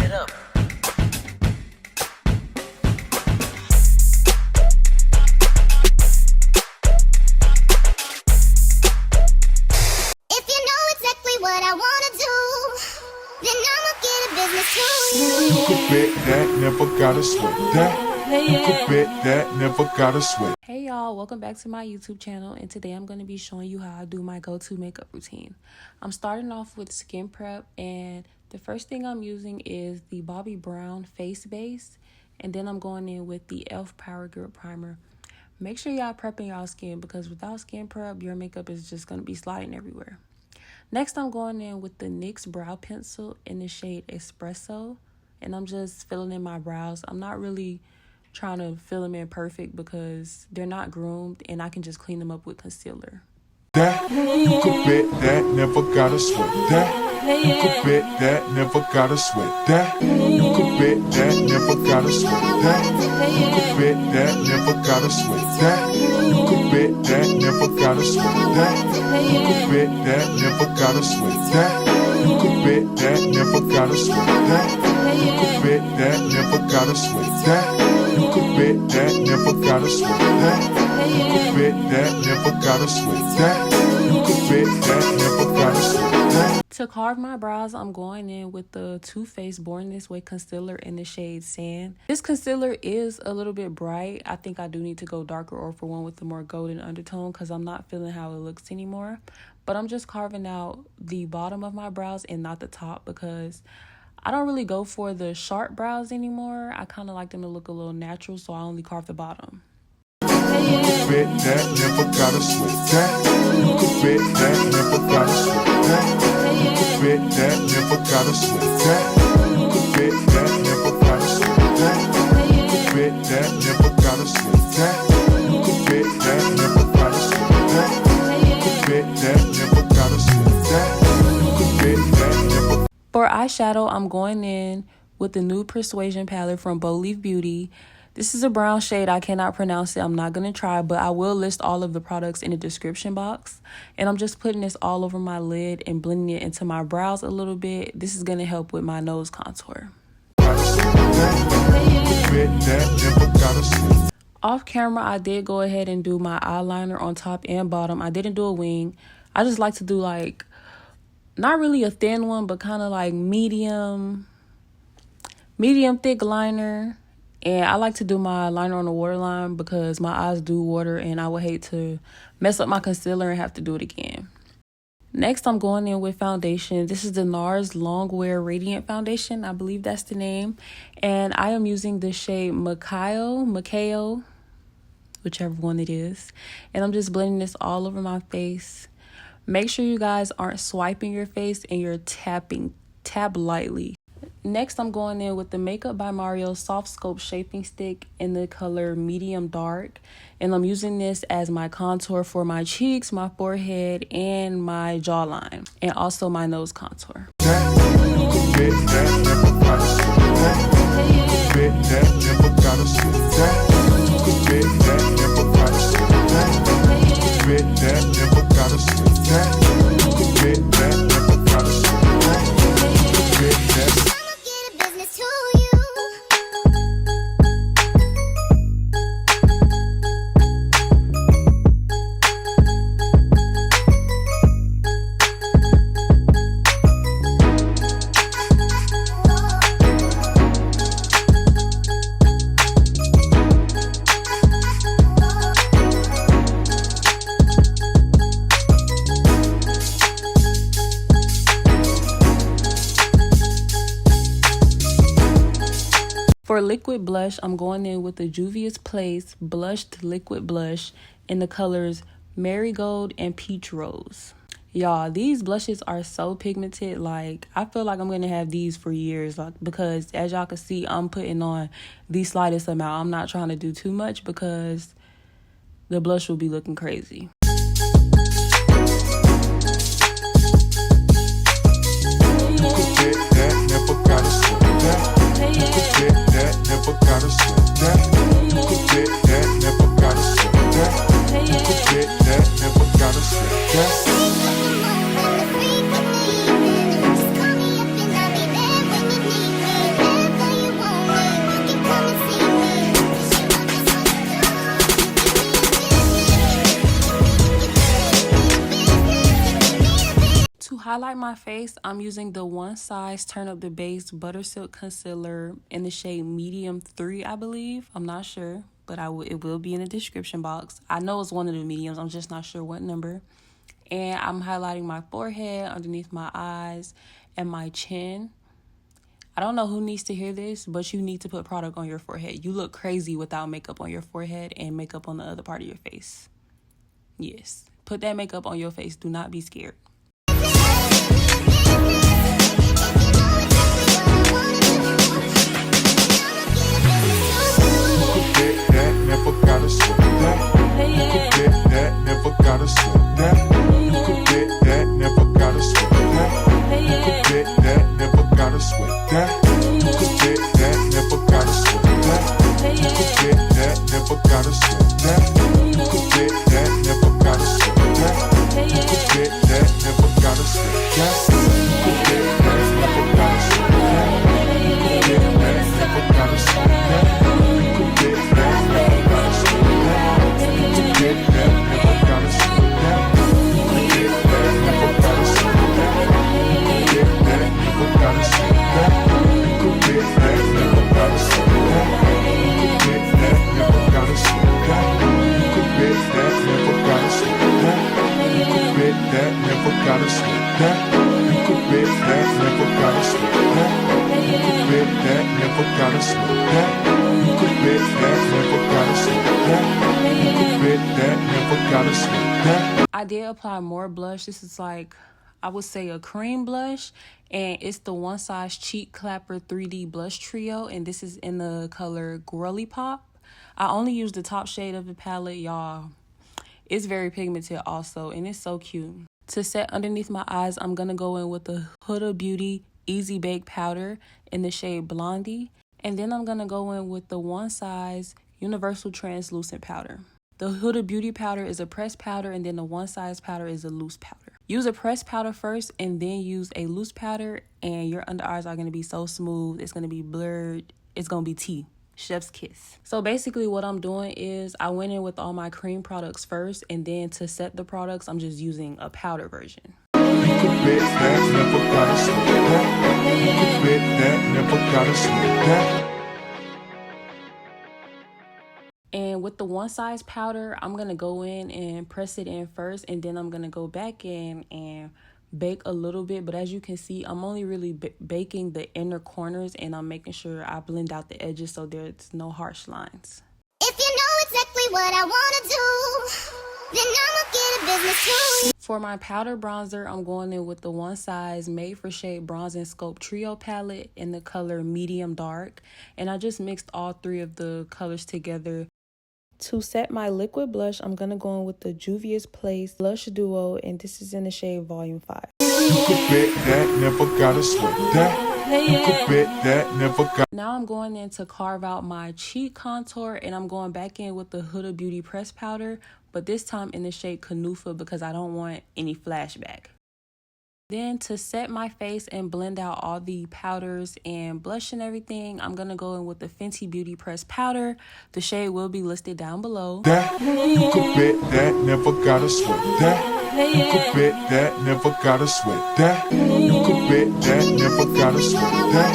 it up. If you know exactly what I wanna do, then I'ma get a business to you. You could bet that, never gotta sweat that. You could bet that, never gotta sweat. Hey y'all, welcome back to my YouTube channel, and today I'm going to be showing you how I do my go-to makeup routine. I'm starting off with skin prep, and the first thing I'm using is the Bobbi Brown face base, and then I'm going in with the e.l.f. Power Grip Primer. Make sure y'all prepping y'all skin, because without skin prep, your makeup is just going to be sliding everywhere. Next, I'm going in with the NYX Brow Pencil in the shade Espresso, and I'm just filling in my brows. I'm not really trying to fill them in perfect because they're not groomed, and I can just clean them up with concealer. That, you could bet that, never gotta sweat that. You could bet that, never gotta sweat that. You could bet that, never gotta sweat that. You could bet that, never gotta sweat that. You could bet that, never gotta sweat that. You could bet that, never gotta sweat that. You could bet that, never gotta sweat that. You could bet that, never gotta sweat that. You could bet that, never gotta sweat that. You could bet that, never gotta sweat that. You could bet that, never gotta sweat that. To carve my brows, I'm going in with the Too Faced Born This Way concealer in the shade Sand. This concealer is a little bit bright. I think I do need to go darker, or for one with a more golden undertone, because I'm not feeling how it looks anymore. But I'm just carving out the bottom of my brows and not the top, because I don't really go for the sharp brows anymore. I kind of like them to look a little natural, so I only carve the bottom. You could bet that, never gotta sweat that. You could bet that, never gotta sweat that. You could bet that, never gotta sweat that. You could bet that, never gotta sweat that. You could bet that, never gotta sweat that. You could bet that, never gotta sweat that. You could bet that, never gotta sweat that. You could bet that, never. For eyeshadow, I'm going in with the Nude Persuasion palette from Bolive Beauty. This is a brown shade. I cannot pronounce it. I'm not going to try, but I will list all of the products in the description box. And I'm just putting this all over my lid and blending it into my brows a little bit. This is going to help with my nose contour. Off camera, I did go ahead and do my eyeliner on top and bottom. I didn't do a wing. I just like to do like, not really a thin one, but kind of like medium thick liner. And I like to do my liner on the waterline because my eyes do water, and I would hate to mess up my concealer and have to do it again. Next, I'm going in with foundation. This is the Nars Longwear Radient Foundation. I believe that's the name. And I am using the shade Macao, whichever one it is. And I'm just blending this all over my face. Make sure you guys aren't swiping your face and you're tapping. Tap lightly. Next, I'm going in with the Makeup by Mario Soft Sculpt Shaping Stick in the color Medium Dark. And I'm using this as my contour for my cheeks, my forehead, and my jawline. And also my nose contour. For liquid blush, I'm going in with the Juvia's Place Blushed Liquid Blush in the colors Marigold and Peach Rose. Y'all, these blushes are so pigmented. Like, I feel like I'm going to have these for years. Like, because as y'all can see, I'm putting on the slightest amount. I'm not trying to do too much because the blush will be looking crazy. highlight my face, I'm using the One Size Turn Up the Base Butter Silk Concealer in the shade Medium 3, I believe. I'm not sure, but it will be in the description box. I know it's one of the mediums. I'm just not sure what number. And I'm highlighting my forehead, underneath my eyes, and my chin. I don't know who needs to hear this, but you need to put product on your forehead. You look crazy without makeup on your forehead and makeup on the other part of your face. Yes. Put that makeup on your face. Do not be scared. Never gotta sweat that. You could bet that, never gotta sweat that. You could bet that, never gotta sweat that. You could bet that, never gotta sweat that. You could bet that, never gotta sweat that. You could bet that, never gotta sweat that. You could bet that, never gotta sweat that. You could bet that, never gotta sweat that. You could bet that, never gotta sweat that. You could bet that, never gotta sweat that. You could bet that, never gotta sweat that. You could bet that, never gotta sweat that. You could bet that, never gotta sweat that. You could bet that, never gotta sweat that. You could bet that, never gotta sweat that. You could bet that, never gotta sweat that. You could bet that, never gotta sweat that. You could bet that, never gotta sweat that. You could bet that, never gotta sweat that. You could bet that, never gotta sweat that. You could bet that, never gotta sweat that. You could bet that, never gotta sweat that. I did apply more blush. This is like, I would say a cream blush, and it's the One Size Cheek Clapper 3D Blush Trio, and this is in the color Gworly Pop. I only use the top shade of the palette, y'all. It's very pigmented also, and it's so cute. To set underneath my eyes, I'm going to go in with the Huda Beauty Easy Bake Powder in the shade Blondie, and then I'm going to go in with the One Size Universal Translucent Powder. The Huda Beauty powder is a pressed powder, and then the One Size powder is a loose powder. Use a pressed powder first and then use a loose powder, and your under eyes are going to be so smooth. It's going to be blurred. It's going to be tea. Chef's kiss. So basically what I'm doing is I went in with all my cream products first, and then to set the products, I'm just using a powder version. You could bet that, never gotta sweat that. You could bet that, never gotta sweat that. And with the One Size powder, I'm going to go in and press it in first, and then I'm going to go back in and bake a little bit. But as you can see, I'm only really baking the inner corners, and I'm making sure I blend out the edges so there's no harsh lines. If you know exactly what I wanna do, then I'ma get a business too. For my powder bronzer, I'm going in with the One Size Made for Shade Bronze and Sculpt Trio palette in the color Medium Dark. And I just mixed all three of the colors together. To set my liquid blush, I'm going to go in with the Juvia's Place Blush Duo, and this is in the shade Volume 5. You could bet that, never gotta sweat that. You could bet that, never got. Now I'm going in to carve out my cheek contour, and I'm going back in with the Huda Beauty Press Powder, but this time in the shade Kanufa because I don't want any flashback. Then to set my face and blend out all the powders and blush and everything, I'm going to go in with the Fenty Beauty Press Powder. The shade will be listed down below. That, you could bet that, never gotta sweat that. You could bet that, never gotta sweat that. You could bet that, never gotta sweat that.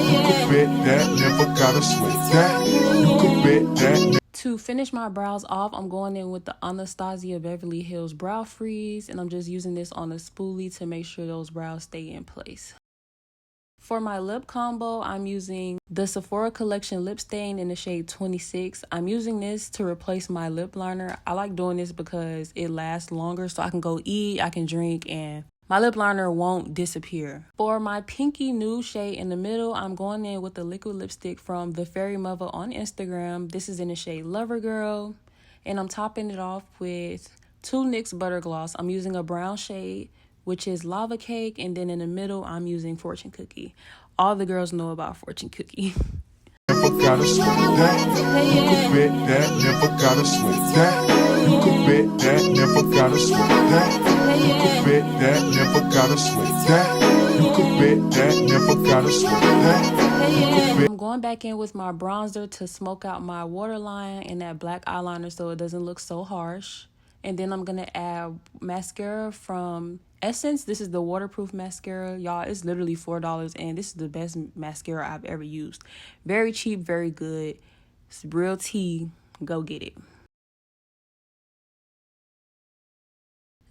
You could bet that, never gotta sweat that. You could bet that. To finish my brows off, I'm going in with the Anastasia Beverly Hills Brow Freeze, and I'm just using this on a spoolie to make sure those brows stay in place. For my lip combo, I'm using the Sephora Collection Lip Stain in the shade 26. I'm using this to replace my lip liner. I like doing this because it lasts longer, so I can go eat, I can drink, and my lip liner won't disappear. For my pinky nude shade in the middle, I'm going in with the liquid lipstick from TheFairyMuva on Instagram. This is in the shade Lover Girl. And I'm topping it off with two NYX Butter Gloss. I'm using a brown shade, which is Lava Cake. And then in the middle, I'm using Fortune Cookie. All the girls know about Fortune Cookie. Never gotta sweat that. You could bet that, never gotta sweat that. You could bet that, never gotta sweat that. You could bet that, never gotta sweat that. You could bet that, never gotta sweat that. I'm going back in with my bronzer to smoke out my waterline and that black eyeliner so it doesn't look so harsh. And then I'm going to add mascara from Essence. This is the waterproof mascara. Y'all, it's literally $4 and this is the best mascara I've ever used. Very cheap, very good. It's real tea. Go get it.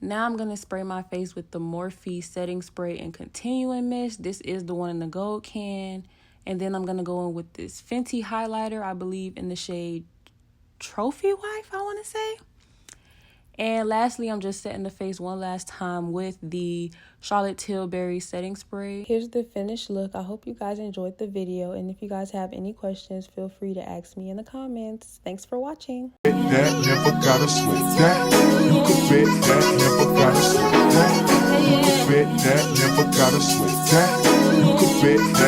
Now I'm going to spray my face with the Morphe Setting Spray and Continuing Mist. This is the one in the gold can. And then I'm going to go in with this Fenty highlighter, I believe in the shade Trophy Wife, I want to say. And lastly, I'm just setting the face one last time with the Charlotte Tilbury setting spray. Here's the finished look. I hope you guys enjoyed the video. And if you guys have any questions, feel free to ask me in the comments. Thanks for watching. That never gotta sweat that. You could bet that never gotta sweat that. You could bet that never gotta sweat that. You could bet that.